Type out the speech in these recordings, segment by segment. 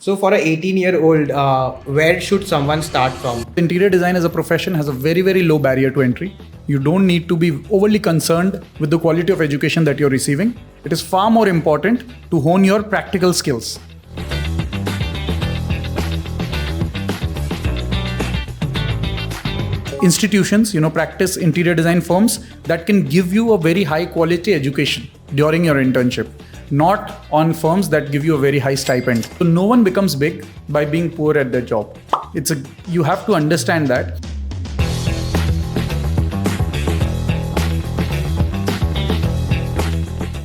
So for a 18-year-old, where should someone start from? Interior design as a profession has a very, very low barrier to entry. You don't need to be overly concerned with the quality of education that you're receiving. It is far more important to hone your practical skills. Institutions, practice interior design firms that can give you a very high quality education during your internship, not on firms that give you a very high stipend. So no one becomes big by being poor at their job. You have to understand that.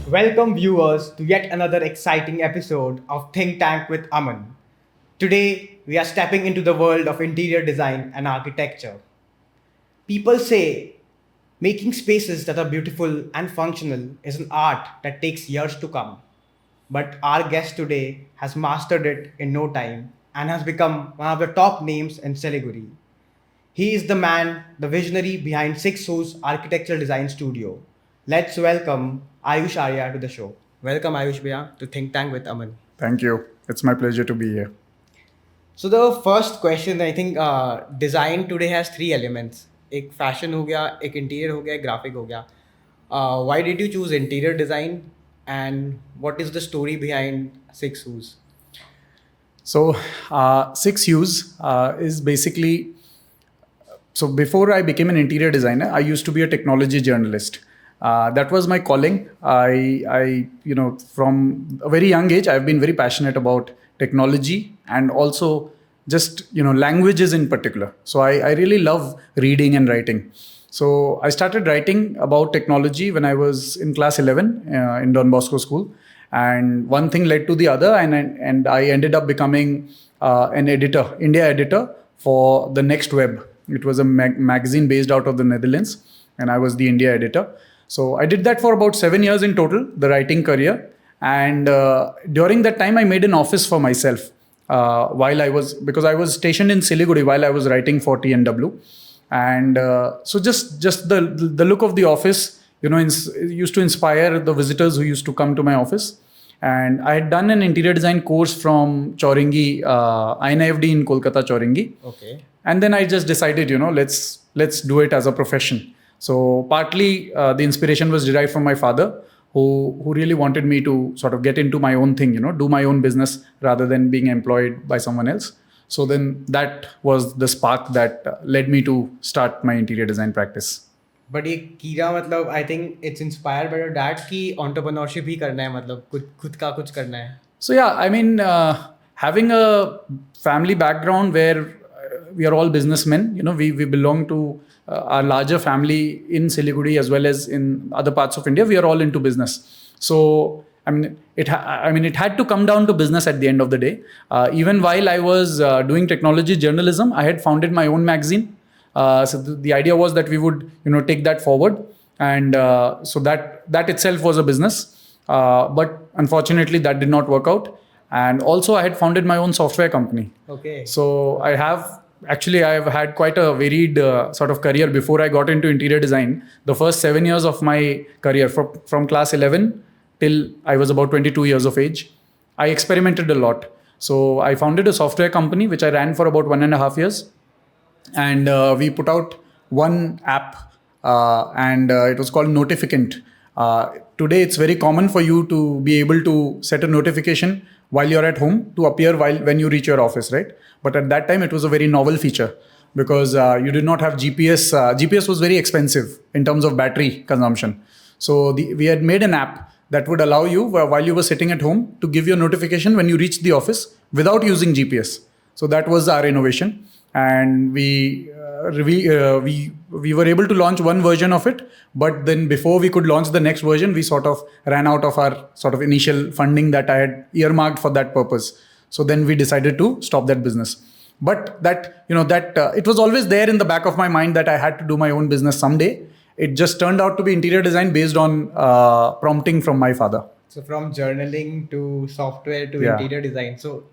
Welcome viewers to yet another exciting episode of Think Tank with Aman. Today we are stepping into the world of interior design and architecture. People say making spaces that are beautiful and functional is an art that takes years to come. But our guest today has mastered it in no time and has become one of the top names in Siliguri. He is the man, the visionary behind Six Who's architectural design studio. Let's welcome Ayush Arya to the show. Welcome Ayush Bhaiya to Think Tank with Aman. Thank you. It's my pleasure to be here. So the first question, I think design today has three elements. एक fashion हो गया, एक interior हो गया, एक graphic हो गया. Why did you choose interior design and what is the story behind Six Who's? So, Six Hues is basically. So before I became an interior designer, I used to be a technology journalist. That was my calling. I from a very young age, I've been very passionate about technology and also just languages in particular. So I really love reading and writing. So I started writing about technology when I was in class 11 in Don Bosco School, and one thing led to the other, and I ended up becoming an editor, India editor for the Next Web. It was a magazine based out of the Netherlands, and I was the India editor. So I did that for about 7 years in total, the writing career. And during that time, I made an office for myself because I was stationed in Siliguri while I was writing for TNW. And so just the look of the office, used to inspire the visitors who used to come to my office. And I had done an interior design course from Chauringi, INIFD in Kolkata, Chauringi. Okay. And then I just decided, let's do it as a profession. So partly the inspiration was derived from my father, who really wanted me to sort of get into my own thing, do my own business rather than being employed by someone else. So then that was the spark that led me to start my interior design practice. But ये कीड़ा मतलब I think it's inspired by your dad कि entrepreneurship ही करना है, मतलब खुद का कुछ करना है. So yeah, I mean, having a family background where we are all businessmen, we belong to our larger family in Siliguri as well as in other parts of India. We are all into business. So it had to come down to business at the end of the day. Even while I was doing technology journalism, I had founded my own magazine. So the idea was that we would take that forward, and so that itself was a business. But unfortunately, that did not work out. And also, I had founded my own software company. Okay. So I've had quite a varied sort of career before I got into interior design. The first 7 years of my career, from class 11 till I was about 22 years of age, I experimented a lot. So I founded a software company, which I ran for about 1.5 years. And we put out one app, and it was called Notificant. Today, it's very common for you to be able to set a notification while you're at home to appear when you reach your office, right? But at that time, it was a very novel feature because you did not have GPS. GPS was very expensive in terms of battery consumption. So we had made an app that would allow you, while you were sitting at home, to give you a notification when you reached the office without using GPS. So that was our innovation. And we were able to launch one version of it, but then before we could launch the next version, we sort of ran out of our sort of initial funding that I had earmarked for that purpose. So then we decided to stop that business. But it was always there in the back of my mind that I had to do my own business someday. It just turned out to be interior design based on prompting from my father. So from journaling to software to interior design. So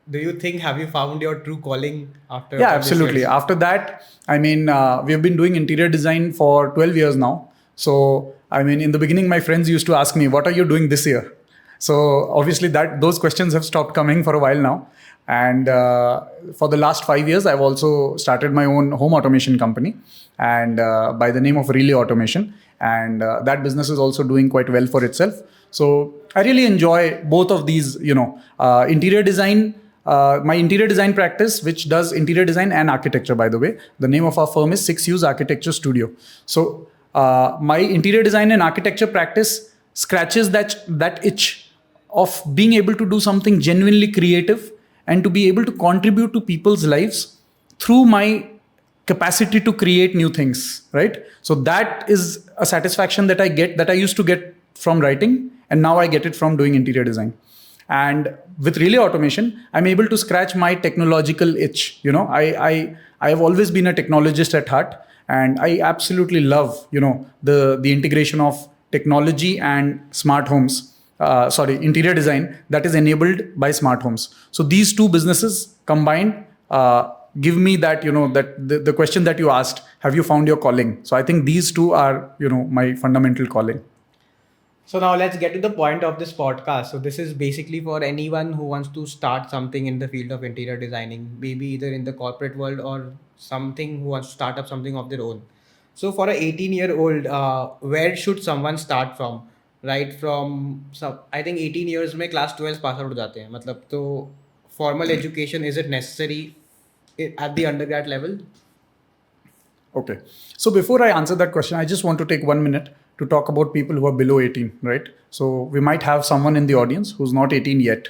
do you think, have you found your true calling after? Yeah, absolutely. After that, we have been doing interior design for 12 years now. So, in the beginning, my friends used to ask me, what are you doing this year? So obviously those questions have stopped coming for a while now. And for the last 5 years, I've also started my own home automation company, and by the name of Relay Automation. And that business is also doing quite well for itself. So I really enjoy both of these, interior design. My interior design practice, which does interior design and architecture, by the way. The name of our firm is 6Use Architecture Studio. So my interior design and architecture practice scratches that itch of being able to do something genuinely creative and to be able to contribute to people's lives through my capacity to create new things, right? So that is a satisfaction that I get, that I used to get from writing, and now I get it from doing interior design. And with Relay Automation, I'm able to scratch my technological itch. I have always been a technologist at heart, and I absolutely love the integration of technology and smart homes. Interior design that is enabled by smart homes. So these two businesses combined give me that, that the question that you asked, have you found your calling? So I think these two are, my fundamental calling. So now let's get to the point of this podcast. So this is basically for anyone who wants to start something in the field of interior designing, maybe either in the corporate world or something who wants to start up something of their own. So for a 18-year-old, where should someone start from? Right from some, I think 18 years में class 12 pass out हो जाते हैं. मतलब तो formal education, is it necessary at the undergrad level? Okay. So before I answer that question, I just want to take 1 minute to talk about people who are below 18, right? So we might have someone in the audience who's not 18 yet.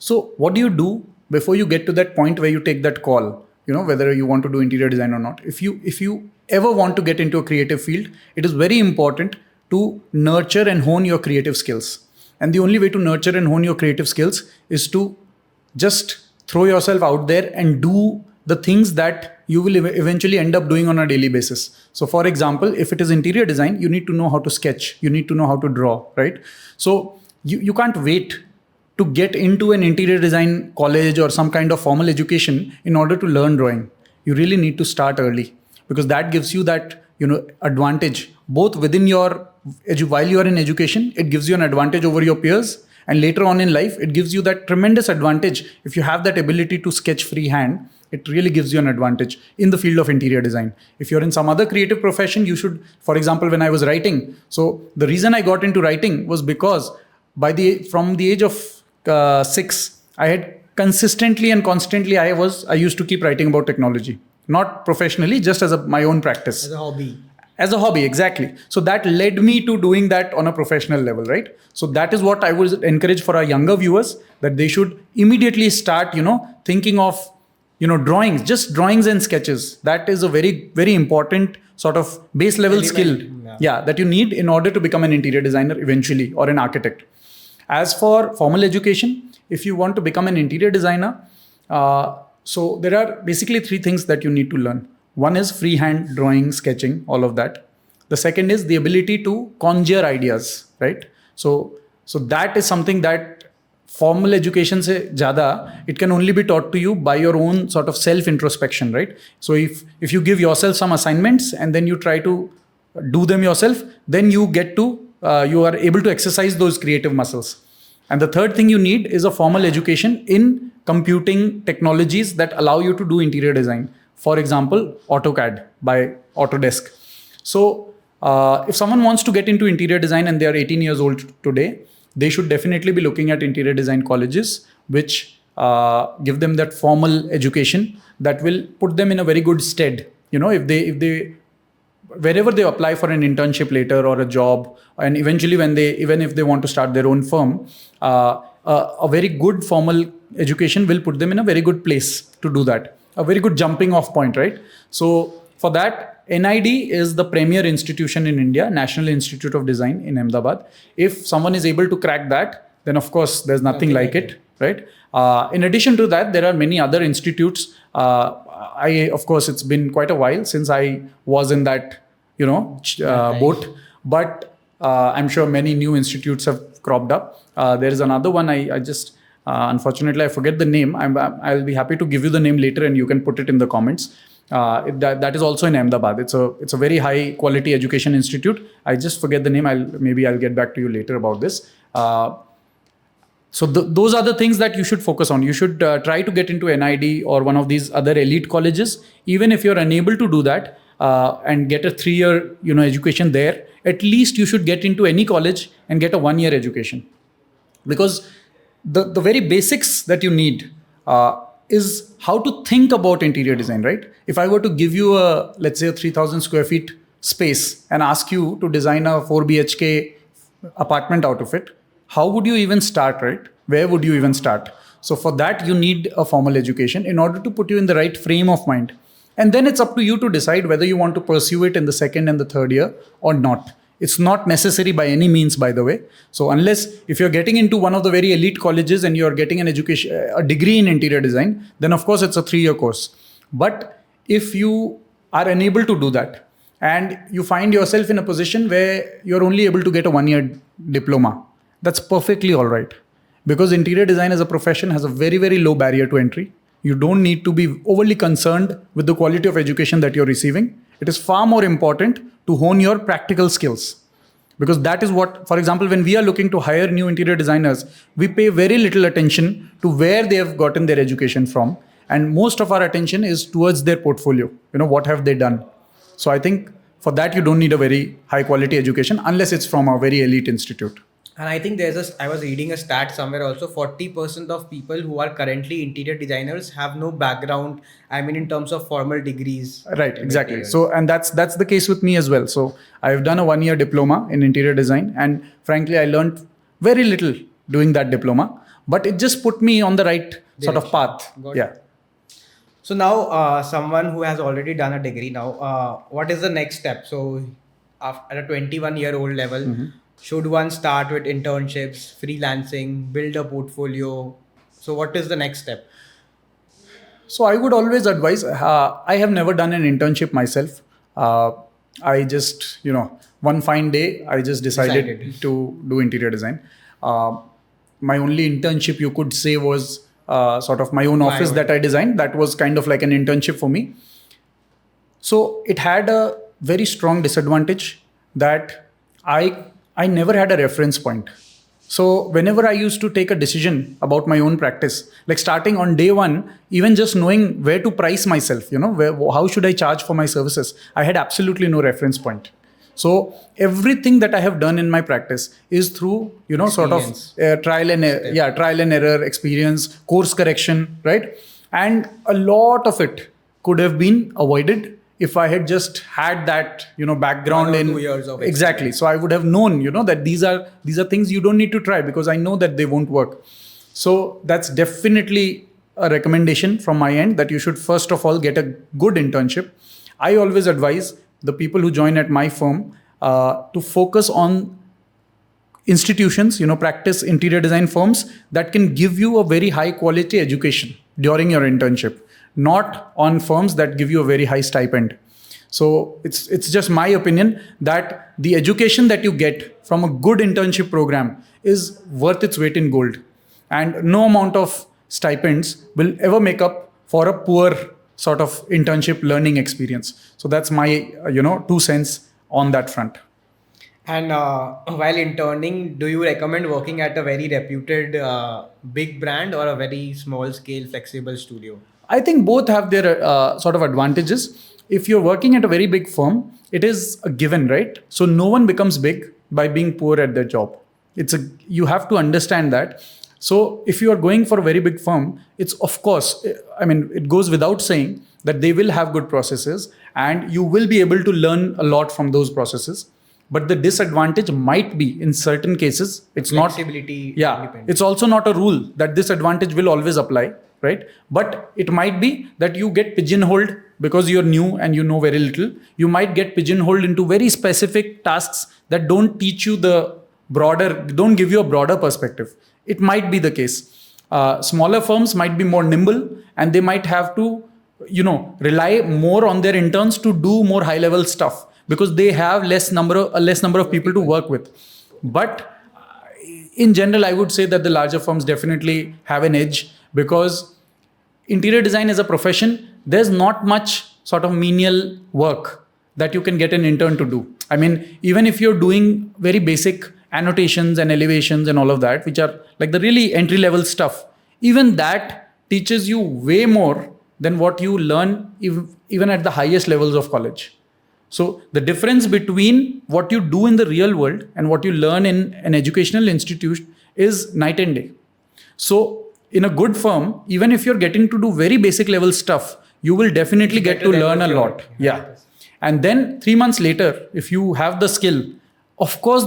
So what do you do before you get to that point where you take that call, whether you want to do interior design or not? If you ever want to get into a creative field, it is very important to nurture and hone your creative skills. And the only way to nurture and hone your creative skills is to just throw yourself out there and do the things that you will eventually end up doing on a daily basis. So for example, if it is interior design, you need to know how to sketch, you need to know how to draw, right? So you can't wait to get into an interior design college or some kind of formal education in order to learn drawing. You really need to start early, because that gives you that advantage both within your while you are in education. It gives you an advantage over your peers, and later on in life it gives you that tremendous advantage. If you have that ability to sketch freehand, it really gives you an advantage in the field of interior design. If you're in some other creative profession, you should, for example, when I was writing, so the reason I got into writing was because from the age of 6, I had consistently and constantly I used to keep writing about technology, not professionally, just as my own practice, as a hobby, exactly. So that led me to doing that on a professional level, right? So that is what I would encourage for our younger viewers, that they should immediately start thinking of drawings, just drawings and sketches. That is a very, very important sort of base level skill, that you need in order to become an interior designer eventually, or an architect. As for formal education, if you want to become an interior designer, so there are basically 3 things that you need to learn. One is freehand drawing, sketching, all of that. The second is the ability to conjure ideas, right? So that is something that formal education se zyada, it can only be taught to you by your own sort of self introspection, right? So if you give yourself some assignments and then you try to do them yourself, then you are able to exercise those creative muscles. And the third thing you need is a formal education in computing technologies that allow you to do interior design. For example, AutoCAD by Autodesk. So if someone wants to get into interior design and they are 18 years old today, they should definitely be looking at interior design colleges, which give them that formal education that will put them in a very good stead. If they wherever they apply for an internship later or a job, and eventually even if they want to start their own firm, a very good formal education will put them in a very good place to do that. A very good jumping off point, right? So for that, NID is the premier institution in India, National Institute of Design in Ahmedabad. If someone is able to crack that, then of course there's nothing like it, right? In addition to that, there are many other institutes. Of course, it's been quite a while since I was in that, boat, but I'm sure many new institutes have cropped up. There is another one. I just unfortunately I forget the name. I'll be happy to give you the name later, and you can put it in the comments. That is also in Ahmedabad. It's a very high quality education institute. I just forget the name. I'll get back to you later about this. So those are the things that you should focus on. You should try to get into NID or one of these other elite colleges. Even if you're unable to do that and get a 3-year education there, at least you should get into any college and get a 1-year education. Because the very basics that you need is how to think about interior design, right? If I were to give you let's say a 3,000 square feet space and ask you to design a 4 BHK apartment out of it, how would you even start, right? Where would you even start? So for that, you need a formal education in order to put you in the right frame of mind. And then it's up to you to decide whether you want to pursue it in the second and the third year or not. It's not necessary by any means, by the way. So if you're getting into one of the very elite colleges and you're getting an education, a degree in interior design, then of course it's a 3-year course. But if you are unable to do that and you find yourself in a position where you're only able to get a 1-year diploma, that's perfectly all right. Because interior design as a profession has a very, very low barrier to entry. You don't need to be overly concerned with the quality of education that you're receiving. It is far more important to hone your practical skills. Because that is what, for example, when we are looking to hire new interior designers, we pay very little attention to where they have gotten their education from. And most of our attention is towards their portfolio. What have they done? So I think for that, you don't need a very high quality education unless it's from a very elite institute. And I think I was reading a stat somewhere also, 40% of people who are currently interior designers have no background, I mean, in terms of formal degrees. Right, exactly. So, and that's the case with me as well. So I've done a 1-year diploma in interior design, and frankly, I learned very little doing that diploma, but it just put me on the right sort of path. Yeah. So now, someone who has already done a degree now, what is the next step? So at a 21-year-old level, should one start with internships, freelancing, build a portfolio? So what is the next step? So I would always advise, I have never done an internship myself. I just, one fine day, I just decided to do interior design. My only internship, you could say, was sort of my own office that I designed. That was kind of like an internship for me. So it had a very strong disadvantage that I never had a reference point. So whenever I used to take a decision about my own practice, like starting on day one, even just knowing where to price myself, how should I charge for my services, I had absolutely no reference point. So everything that I have done in my practice is through, sort of trial and error, experience, course correction, right? And a lot of it could have been avoided if I had just had that, background in 2 years of experience. Exactly. So I would have known, that these are things you don't need to try because I know that they won't work. So that's definitely a recommendation from my end that you should first of all get a good internship. I always advise the people who join at my firm to focus on institutions, practice interior design firms that can give you a very high quality education during your internship, not on firms that give you a very high stipend. So it's just my opinion that the education that you get from a good internship program is worth its weight in gold. And no amount of stipends will ever make up for a poor sort of internship learning experience. So that's my, 2 cents on that front. And while interning, do you recommend working at a very reputed big brand or a very small scale flexible studio? I think both have their sort of advantages. If you're working at a very big firm, it is a given, right? So no one becomes big by being poor at their job. You have to understand that. So if you are going for a very big firm, it's of course, it goes without saying that they will have good processes and you will be able to learn a lot from those processes. But the disadvantage might be in certain cases, it's flexibility, not, it's also not a rule that this advantage will always apply, right? But it might be that you get pigeonholed because you're new and you know very little. You might get pigeonholed into very specific tasks that don't teach you don't give you a broader perspective. It might be the case. Smaller firms might be more nimble and they might have to, rely more on their interns to do more high level stuff because they have a less number of people to work with. But in general, I would say that the larger firms definitely have an edge because interior design as a profession, there's not much sort of menial work that you can get an intern to do. Even if you're doing very basic annotations and elevations and all of that, which are like the really entry level stuff, even that teaches you way more than what you learn even at the highest levels of college. So the difference between what you do in the real world and what you learn in an educational institution is night and day. So in a good firm, even if you're getting to do very basic level stuff, you will definitely get to learn a lot. Yeah. And then 3 months later, if you have the skill, of course,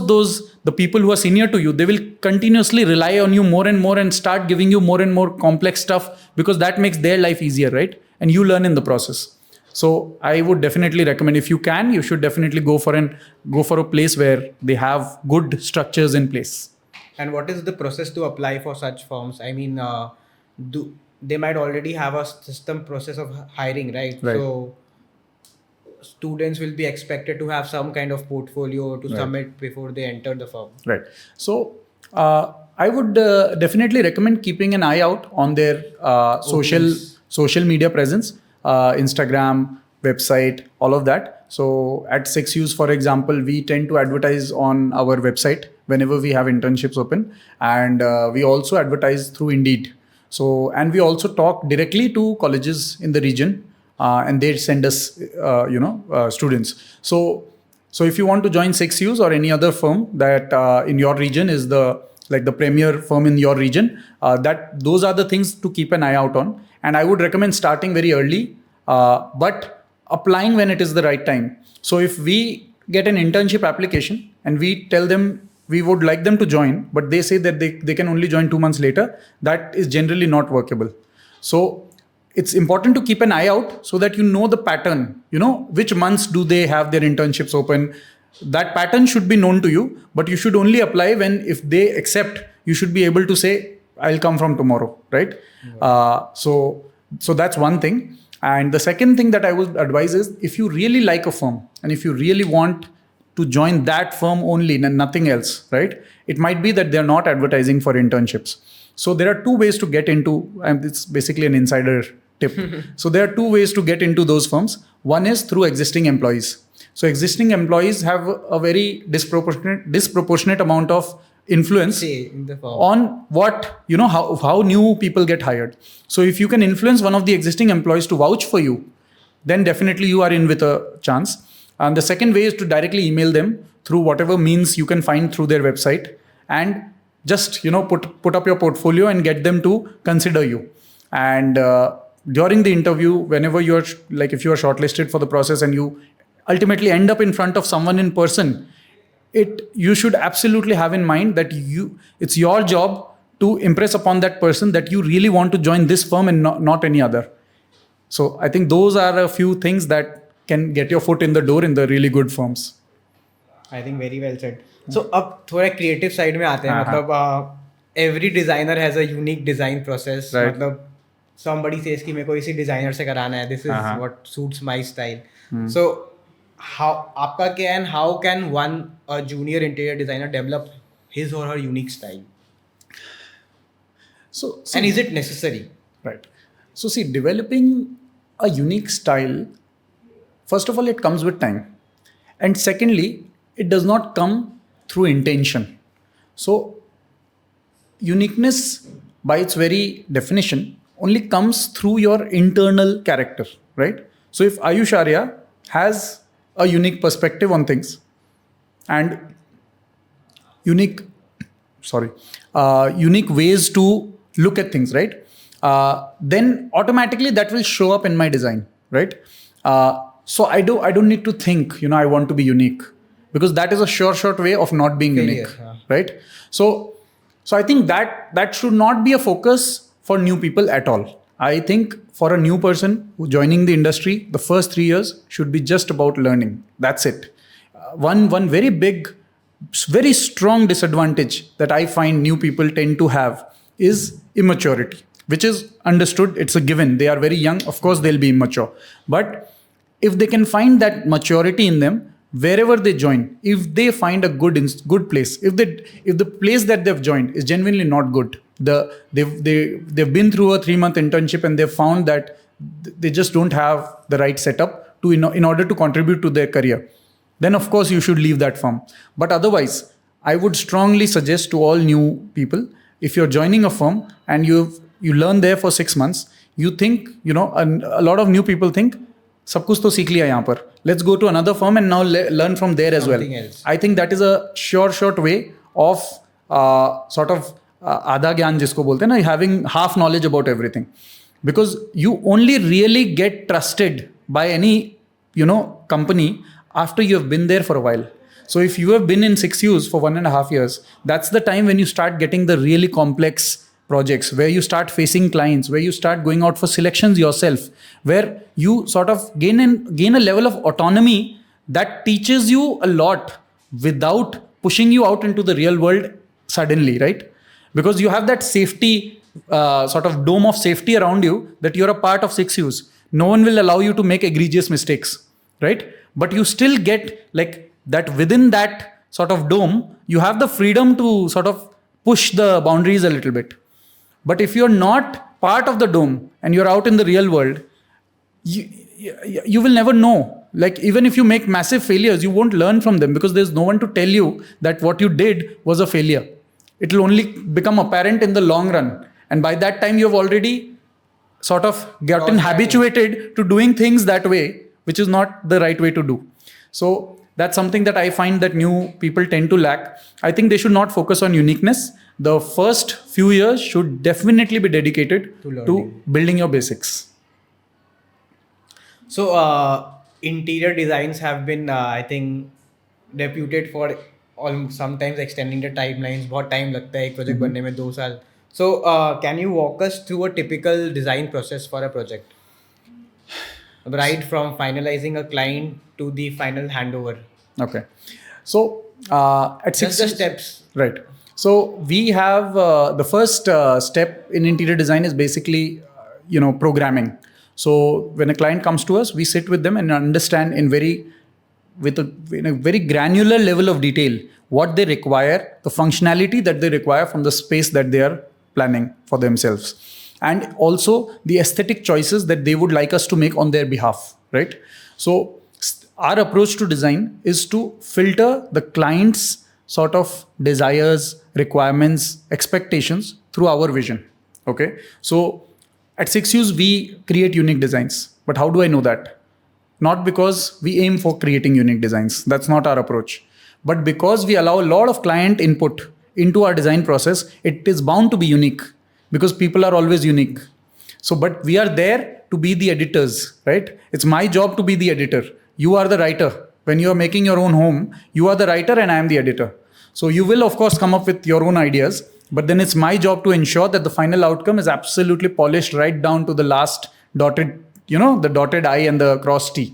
the people who are senior to you, they will continuously rely on you more and more and start giving you more and more complex stuff, because that makes their life easier, right? And you learn in the process. So I would definitely recommend, if you can, you should definitely go for a place where they have good structures in place. And what is the process to apply for such firms? I mean, they might already have a system process of hiring, right? Right. So students will be expected to have some kind of portfolio to submit before they enter the firm. Right. So I would definitely recommend keeping an eye out on their social media presence, Instagram, website, all of that. So at 6Us, for example, we tend to advertise on our website whenever we have internships open, and we also advertise through Indeed. So, and we also talk directly to colleges in the region, and they send us, students. So if you want to join 6Us or any other firm that in your region is the premier firm in your region, those are the things to keep an eye out on. And I would recommend starting very early, but applying when it is the right time. So if we get an internship application and we tell them we would like them to join, but they say that they can only join 2 months later, that is generally not workable. So it's important to keep an eye out so that you know the pattern, which months do they have their internships open. That pattern should be known to you, but you should only apply when, if they accept, you should be able to say, I'll come from tomorrow, right? So that's one thing. And the second thing that I would advise is, if you really like a firm and if you really want to join that firm only and nothing else, right? It might be that they're not advertising for internships. So there are two ways to get into, and it's basically an insider tip. So there are two ways to get into those firms. One is through existing employees. So existing employees have a very disproportionate amount of influence in the firm on what, how new people get hired. So if you can influence one of the existing employees to vouch for you, then definitely you are in with a chance. And the second way is to directly email them through whatever means you can find through their website, and just put up your portfolio and get them to consider you. And during the interview, whenever you're if you are shortlisted for the process and you ultimately end up in front of someone in person, you should absolutely have in mind that it's your job to impress upon that person that you really want to join this firm and not any other. So I think those are a few things that can get your foot in the door in the really good firms. I think very well said. So अब थोड़ा creative side में आते हैं. मतलब every designer has a unique design process. Right. मतलब somebody says कि मेरे को इसी designer से कराना है. This is what suits my style. So how आपका क्या है, and how can a junior interior designer develop his or her unique style? So and is it necessary? Right. So see, developing a unique style, first of all, it comes with time. And secondly, it does not come through intention. So uniqueness, by its very definition, only comes through your internal character, right? So if Ayush Arya has a unique perspective on things and unique ways to look at things, right? Then automatically that will show up in my design, right? So I don't need to think, I want to be unique, because that is a short way of not being unique, right? So I think that should not be a focus for new people at all. I think for a new person who joining the industry, the first 3 years should be just about learning. That's it. One very big, very strong disadvantage that I find new people tend to have is immaturity, which is understood. It's a given. They are very young. Of course, they'll be immature. But if they can find that maturity in them, wherever they join, if they find a good place, if the place that they've joined is genuinely not good, they've been through a 3-month internship and they've found that they just don't have the right setup in order to contribute to their career, then of course you should leave that firm. But otherwise, I would strongly suggest to all new people, if you're joining a firm and you learn there for 6 months, you think, a lot of new people think, सब कुछ तो सीख लिया यहाँ पर. Let's go to another firm and now learn from there as well. Something else. I think that is a short way of sort of आधा ज्ञान जिसको बोलते हैं ना, having half knowledge about everything. Because you only really get trusted by any, company after you have been there for a while. So if you have been in 6Us for 1.5 years, that's the time when you start getting the really complex projects, where you start facing clients, where you start going out for selections yourself, where you sort of gain a level of autonomy that teaches you a lot without pushing you out into the real world suddenly, right? Because you have that safety, sort of dome of safety around you, that you're a part of 6Us. No one will allow you to make egregious mistakes, right? But you still get like that within that sort of dome, you have the freedom to sort of push the boundaries a little bit. But if you're not part of the dome and you're out in the real world, you will never know. Like even if you make massive failures, you won't learn from them because there's no one to tell you that what you did was a failure. It will only become apparent in the long run. And by that time, you've already sort of gotten habituated to doing things that way, which is not the right way to do. So that's something that I find that new people tend to lack. I think they should not focus on uniqueness. The first few years should definitely be dedicated to building your basics. So interior designs have been, I think, reputed for sometimes extending the timelines. बहुत time लगता है एक project बनने में 2 साल. So can you walk us through a typical design process for a project? Right from finalizing a client to the final handover. Okay. So at 6 Just the steps. Right. So we have the first step in interior design is basically, programming. So when a client comes to us, we sit with them and understand in a very granular level of detail what they require, the functionality that they require from the space that they are planning for themselves, and also the aesthetic choices that they would like us to make on their behalf, right? So our approach to design is to filter the client's sort of desires, requirements, expectations through our vision. Okay. So at 6Us, we create unique designs. But how do I know that? Not because we aim for creating unique designs. That's not our approach. But because we allow a lot of client input into our design process, it is bound to be unique because people are always unique. So, but we are there to be the editors, right? It's my job to be the editor. You are the writer. When you are making your own home, you are the writer and I am the editor. So you will, of course, come up with your own ideas, but then it's my job to ensure that the final outcome is absolutely polished right down to the last dotted, the dotted I and the cross T.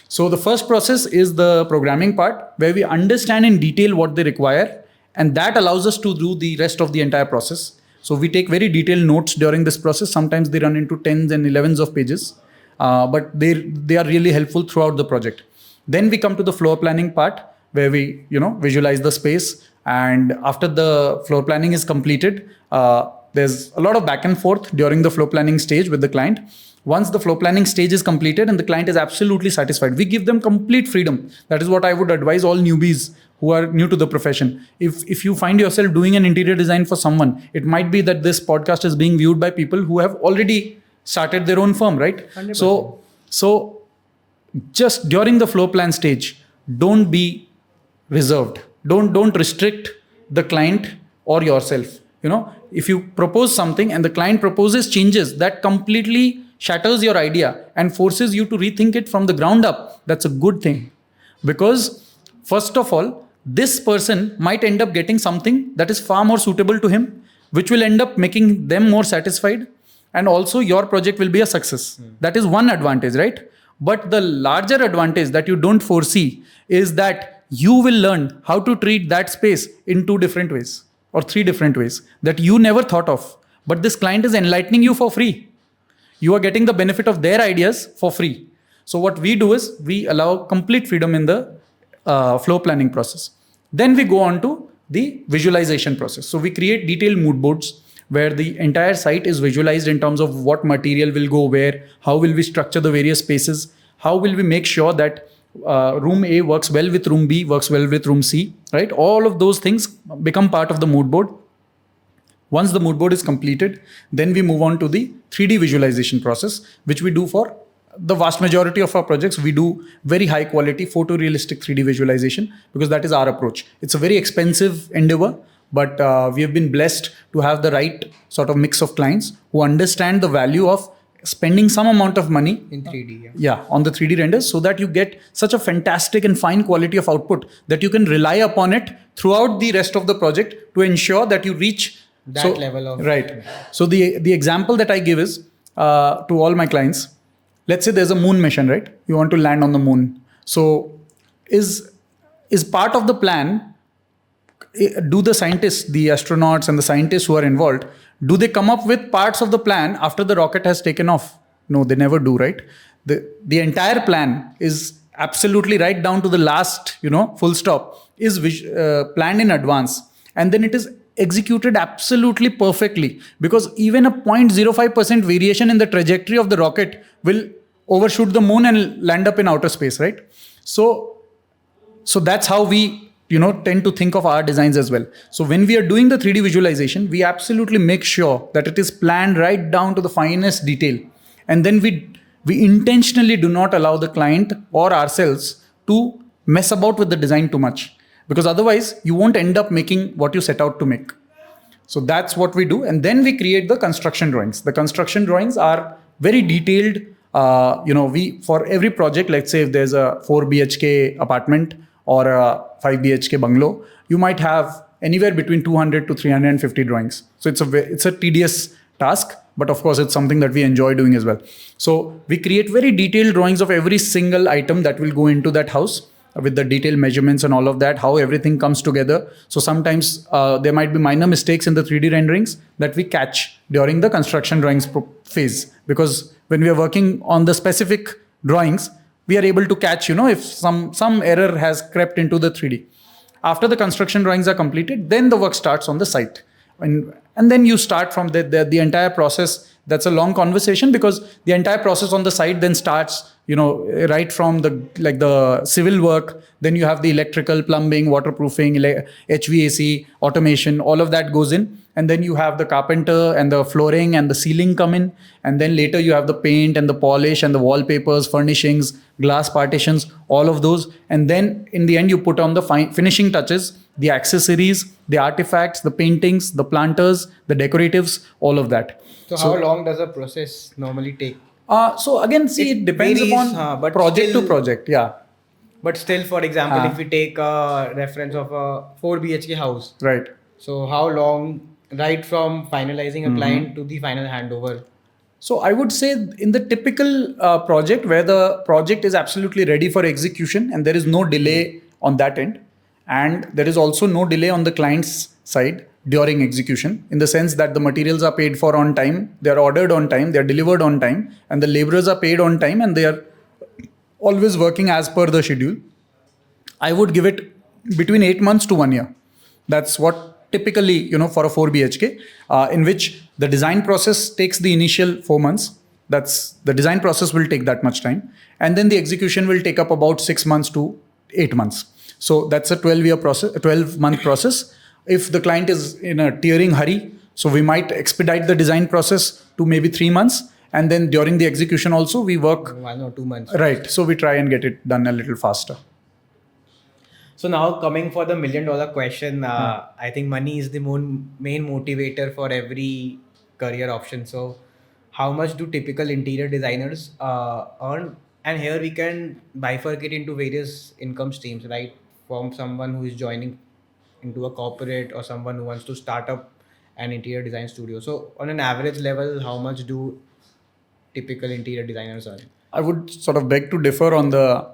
So the first process is the programming part, where we understand in detail what they require, and that allows us to do the rest of the entire process. So we take very detailed notes during this process. Sometimes they run into 10s and 11s of pages, but they are really helpful throughout the project. Then we come to the floor planning part, where we visualize the space, and after the floor planning is completed, there's a lot of back and forth during the floor planning stage with the client. Once the floor planning stage is completed and the client is absolutely satisfied, we give them complete freedom. That is what I would advise all newbies who are new to the profession. If you find yourself doing an interior design for someone, it might be that this podcast is being viewed by people who have already started their own firm, right? 100%. So just during the floor plan stage, don't be reserved. Don't restrict the client or yourself. If you propose something and the client proposes changes that completely shatters your idea and forces you to rethink it from the ground up, that's a good thing. Because first of all, this person might end up getting something that is far more suitable to him, which will end up making them more satisfied. And also your project will be a success. That is one advantage, right? But the larger advantage that you don't foresee is that you will learn how to treat that space in 2 different ways or 3 different ways that you never thought of. But this client is enlightening you for free. You are getting the benefit of their ideas for free. So what we do is we allow complete freedom in the floor planning process. Then we go on to the visualization process. So we create detailed mood boards where the entire site is visualized in terms of what material will go where, how will we structure the various spaces, how will we make sure that room A works well with room B, works well with room C, right? All of those things become part of the mood board. Once the mood board is completed, then we move on to the 3D visualization process, which we do for the vast majority of our projects. We do very high quality photorealistic 3D visualization because that is our approach. It's a very expensive endeavor, but we have been blessed to have the right sort of mix of clients who understand the value of spending some amount of money in 3D. yeah, on the 3D renders, so that you get such a fantastic and fine quality of output that you can rely upon it throughout the rest of the project to ensure that you reach that level of right. So the example that I give is to all my clients. Let's say there's a moon mission, right? You want to land on the moon. So is part of the plan, do the scientists, the astronauts and the scientists who are involved, do they come up with parts of the plan after the rocket has taken off? No, they never do, right? The entire plan is absolutely right down to the last, full stop, is planned in advance. And then it is executed absolutely perfectly, because even a 0.05% variation in the trajectory of the rocket will overshoot the moon and land up in outer space, right? So that's how we tend to think of our designs as well. So when we are doing the 3D visualization, we absolutely make sure that it is planned right down to the finest detail, and then we intentionally do not allow the client or ourselves to mess about with the design too much, because otherwise you won't end up making what you set out to make. So that's what we do. And then we create the construction drawings. The construction drawings are very detailed. We, for every project, let's say if there's a 4 BHK apartment or a 5 BHK bungalow, you might have anywhere between 200 to 350 drawings. So it's a tedious task, but of course it's something that we enjoy doing as well. So we create very detailed drawings of every single item that will go into that house, with the detailed measurements and all of that, how everything comes together. So sometimes there might be minor mistakes in the 3D renderings that we catch during the construction drawings phase, because when we are working on the specific drawings, we are able to catch, if some error has crept into the 3D. After the construction drawings are completed, then the work starts on the site. And then you start from the entire process. That's a long conversation, because the entire process on the site then starts, right from the civil work. Then you have the electrical, plumbing, waterproofing, HVAC, automation, all of that goes in. And then you have the carpenter and the flooring and the ceiling come in. And then later you have the paint and the polish and the wallpapers, furnishings, glass partitions, all of those. And then in the end, you put on the finishing touches, the accessories, the artifacts, the paintings, the planters, the decoratives, all of that. So how long does a process normally take? So again, see, it depends varies, upon but project still, to project. Yeah. But still, for example, if we take a reference of a 4 BHK house. Right. So how long, right from finalizing a client to the final handover? So I would say in the typical project where the project is absolutely ready for execution and there is no delay on that end, and there is also no delay on the client's side during execution, in the sense that the materials are paid for on time, they are ordered on time, they are delivered on time, and the laborers are paid on time, and they are always working as per the schedule. I would give it between 8 months to 1 year. That's what typically, for a 4 BHK, in which the design process takes the initial 4 months. That's the design process will take that much time. And then the execution will take up about 6 months to 8 months. So that's a 12-month process. If the client is in a tearing hurry, so we might expedite the design process to maybe 3 months. And then during the execution also, we work 1 or 2 months. Right. So we try and get it done a little faster. So now coming for the $1 million question, I think money is the main motivator for every career option. So how much do typical interior designers earn? And here we can bifurcate into various income streams, right? From someone who is joining into a corporate or someone who wants to start up an interior design studio. So on an average level, how much do typical interior designers earn? I would sort of beg to differ on the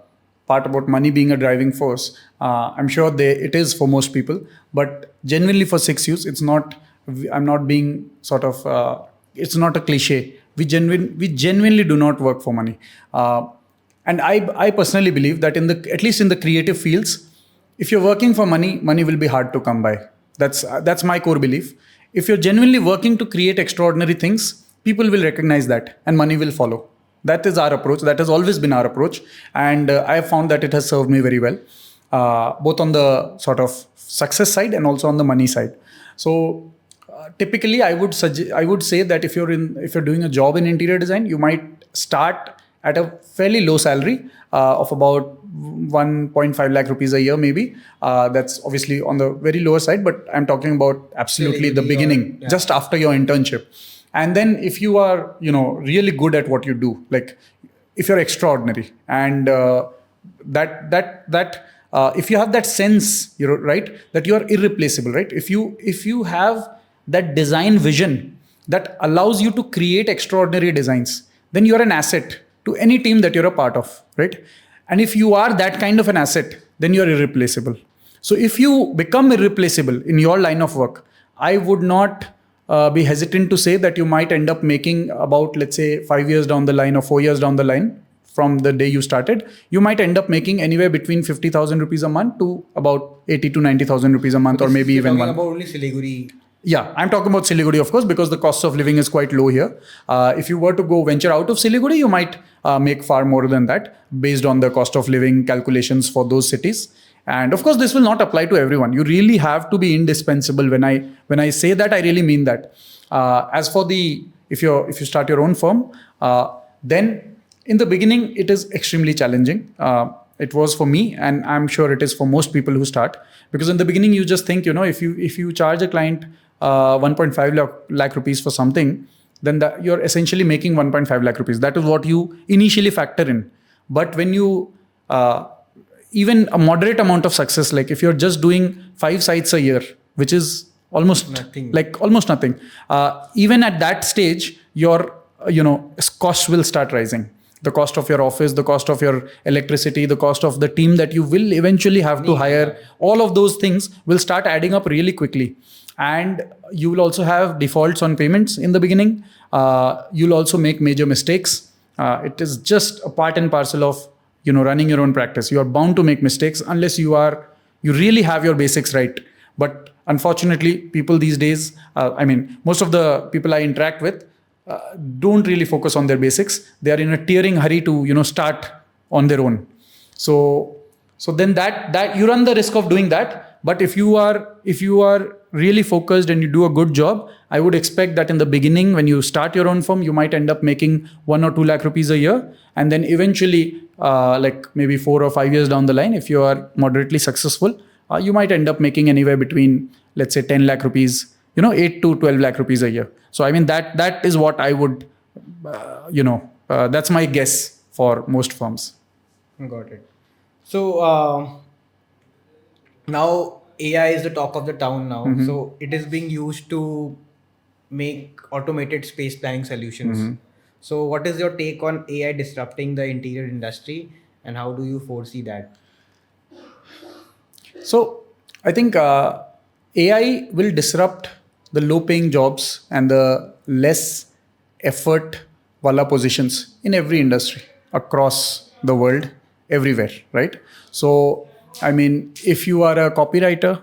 part about money being a driving force. I'm sure it is for most people, but genuinely for 6Us, it's not. I'm not being sort of. It's not a cliche. We genuinely do not work for money, and I personally believe that at least in the creative fields, if you're working for money, money will be hard to come by. That's my core belief. If you're genuinely working to create extraordinary things, people will recognize that, and money will follow. That is our approach. That has always been our approach. And I have found that it has served me very well, both on the sort of success side and also on the money side. So typically, I would say that if you're doing a job in interior design, you might start at a fairly low salary of about 1.5 lakh rupees a year, maybe. That's obviously on the very lower side, but I'm talking about absolutely the beginning, just after your internship. And then if you are, really good at what you do, like if you're extraordinary, and if you have that sense, right, that you are irreplaceable, right? If you have that design vision that allows you to create extraordinary designs, then you're an asset to any team that you're a part of, right? And if you are that kind of an asset, then you're irreplaceable. So if you become irreplaceable in your line of work, I would not be hesitant to say that you might end up making about, let's say, 5 years down the line or 4 years down the line from the day you started, you might end up making anywhere between 50,000 rupees a month to about 80 to 90,000 rupees a month, or maybe even one. About only Siliguri. Yeah, I'm talking about Siliguri, of course, because the cost of living is quite low here. If you were to go venture out of Siliguri, you might make far more than that based on the cost of living calculations for those cities. And of course, this will not apply to everyone. You really have to be indispensable. When I say that, I really mean that. As for if you start your own firm, then in the beginning, it is extremely challenging. It was for me, and I'm sure it is for most people who start. Because in the beginning, you just think, if you charge a client 1.5 lakh rupees for something, then you're essentially making 1.5 lakh rupees. That is what you initially factor in. But when you even a moderate amount of success, like if you're just doing 5 sites a year, which is almost nothing, even at that stage, your costs will start rising. The cost of your office, the cost of your electricity, the cost of the team that you will eventually have to hire, all of those things will start adding up really quickly. And you will also have defaults on payments in the beginning. You'll also make major mistakes. It is just a part and parcel of running your own practice. You are bound to make mistakes unless you really have your basics right. But unfortunately, people these days, most of the people I interact with, don't really focus on their basics. They are in a tearing hurry to start on their own. So then that you run the risk of doing that. But if you are really focused and you do a good job, I would expect that in the beginning, when you start your own firm, you might end up making 1 or 2 lakh rupees a year, and then eventually, like maybe 4 or 5 years down the line, if you are moderately successful, you might end up making anywhere between, let's say, 10 lakh rupees, 8 to 12 lakh rupees a year. So that is what I would, that's my guess for most firms. Got it. So now AI is the talk of the town now. Mm-hmm. So it is being used to make automated space planning solutions. Mm-hmm. So what is your take on AI disrupting the interior industry, and how do you foresee that? So I think AI will disrupt the low-paying jobs and the less effort wala positions in every industry across the world, everywhere, right? So, if you are a copywriter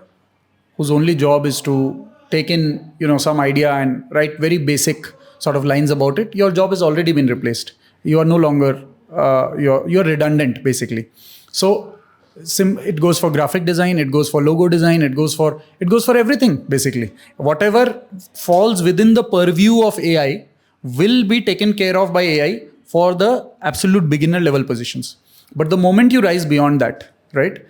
whose only job is to take in, some idea and write very basic sort of lines about it, your job has already been replaced. You are no longer, you're redundant, basically. So, it goes for graphic design, it goes for logo design, it goes for everything, basically. Whatever falls within the purview of AI will be taken care of by AI for the absolute beginner level positions. But the moment you rise beyond that, right,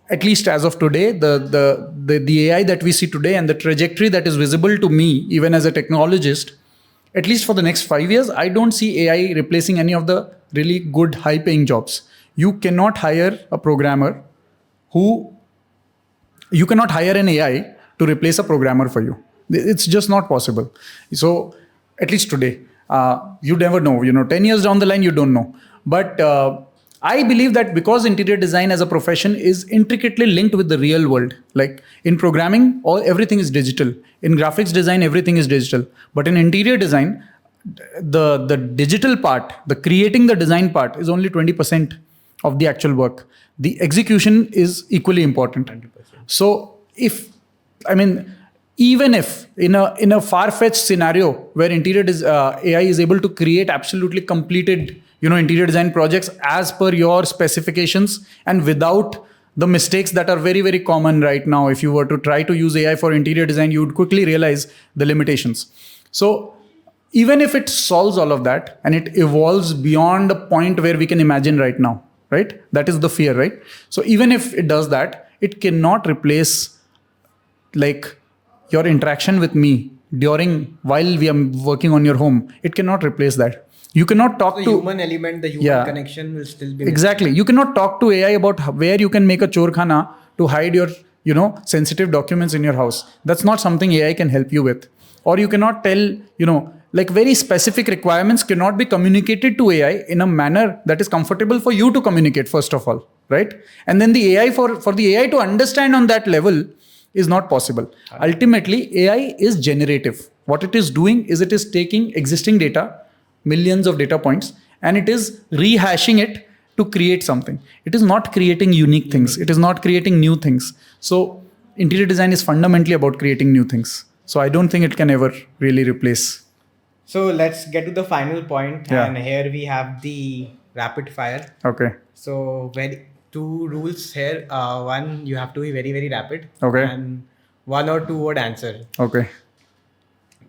at least as of today, the AI that we see today and the trajectory that is visible to me, even as a technologist, at least for the next 5 years, I don't see AI replacing any of the really good high-paying jobs. You cannot hire a programmer you cannot hire an AI to replace a programmer for you. It's just not possible. So at least today, you never know, 10 years down the line, you don't know. But I believe that because interior design as a profession is intricately linked with the real world, like in programming, everything is digital. In graphics design, everything is digital. But in interior design, the digital part, the creating the design part is only 20% of the actual work. The execution is equally important. 100%. So even if in a far-fetched scenario where AI is able to create absolutely completed interior design projects as per your specifications and without the mistakes that are very very common right now. If you were to try to use AI for interior design, you would quickly realize the limitations. So even if it solves all of that and it evolves beyond a point where we can imagine right now, right, that is the fear, right? So even if it does that, it cannot replace like your interaction with me during while we are working on your home. It cannot replace that. You cannot talk The to human element, the human connection will still be exactly. You cannot talk to AI about where you can make a chorkhana to hide your sensitive documents in your house. That's not something AI can help you with. Or you cannot tell like very specific requirements cannot be communicated to AI in a manner that is comfortable for you to communicate first of all, right? And then the AI for the AI to understand on that level is not possible. Ultimately, AI is generative. What it is doing is it is taking existing data, millions of data points, and it is rehashing it to create something. It is not creating unique things. It is not creating new things. So interior design is fundamentally about creating new things. So I don't think it can ever really replace. So let's get to the final point, Yeah. and here we have the rapid fire. Okay. So very two rules here. One, you have to be very very rapid. Okay. And one or two word answer. Okay.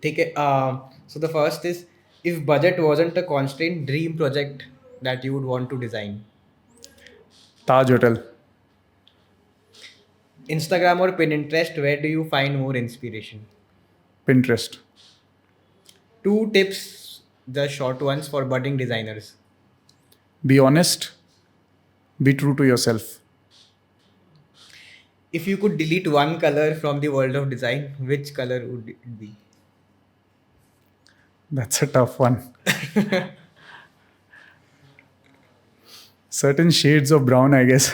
Take it. So the first is, if budget wasn't a constraint, dream project that you would want to design. Taj Hotel. Instagram or Pinterest, where do you find more inspiration? Pinterest. Two tips, the short ones for budding designers. Be honest. Be true to yourself. If you could delete one color from the world of design, which color would it be? That's a tough one. Certain shades of brown, I guess.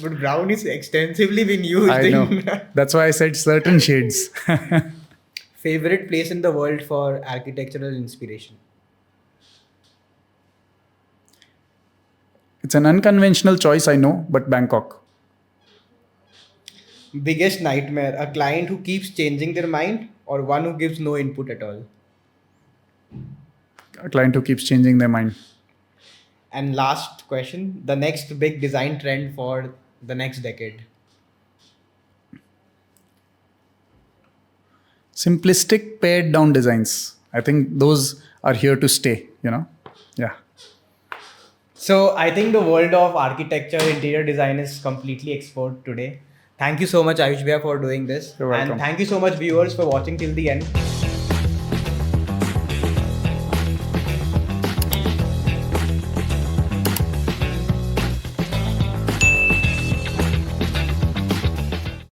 But brown is extensively been used I know. That's why I said certain shades. Favorite place in the world for architectural inspiration? It's an unconventional choice, I know, but Bangkok. Biggest nightmare, a client who keeps changing their mind or one who gives no input at all? A client who keeps changing their mind. And last question, the next big design trend for the next decade? Simplistic pared down designs. I think those are here to stay. Yeah. So I think the world of architecture, interior design is completely explored today. Thank you so much, Ayush Bhaiya, for doing this. You're welcome. And thank you so much, viewers, for watching till the end.